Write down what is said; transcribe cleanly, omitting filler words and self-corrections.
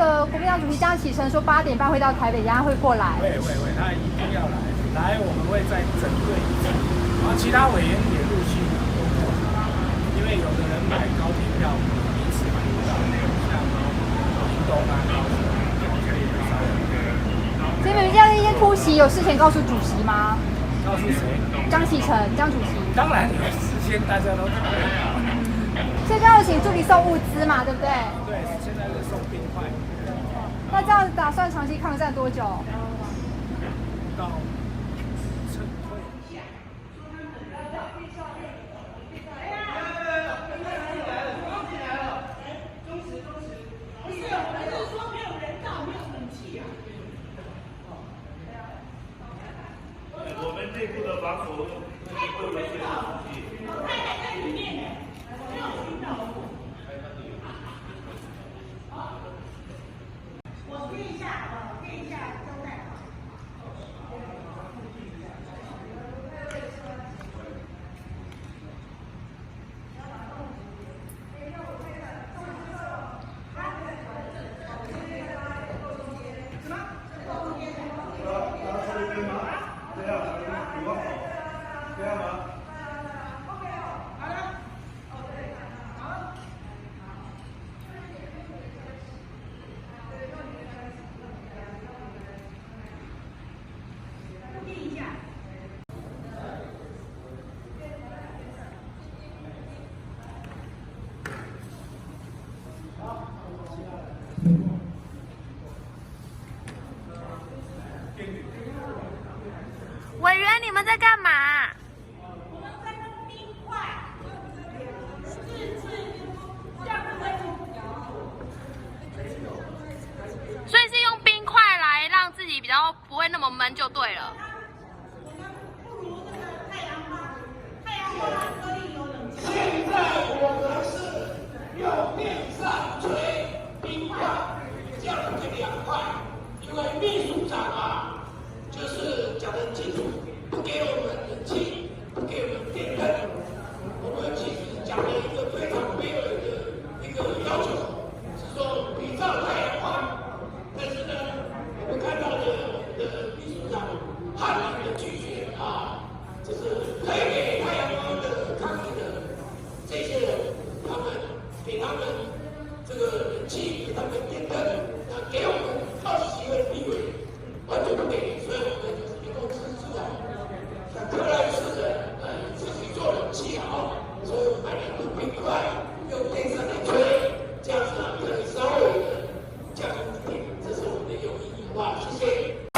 个国民党主席江启臣说8点半会到台北，等下会过来。会，他一定要来，我们会再整队一次，然后其他委员也陆续因为有的人买高铁票一次买不到，像屏东啊、高雄可以稍微。所以你们这样一些突袭有事前告诉主席吗？告诉谁？江启臣，江主席。当然有，事先大家都讨论好。所以就要请助理送物资嘛，对不对？对，现在是送冰块。那这样打算长期抗战多久？到撤退。我们内部的防守会有一些东西。委员，你们在干嘛？我们在用冰块，这样子会所以是用冰块来让自己比较不会那么闷就对了。我们不如这个太阳花，太阳花可以有冷气。现在我们是用面上锤冰块，这样会凉快。因为秘书长啊，就是讲得很清楚，不给我们冷气，不给我们电灯。我们其实讲了一个非常卑微的一个要求，是说比照太阳花。但是呢，我们看到的秘书长悍然的拒绝啊，就是可以给太阳光的抗议的这些人，他们给他们这个冷气，给他们电灯，给我们20几位立委完全不给，所以我们就是一共支持的。像柯兰斯的自己做冷气好，所以我们买2个冰块，用电扇来吹，这样子可以稍微的降低一点，这是我们的用意，好不好？谢谢。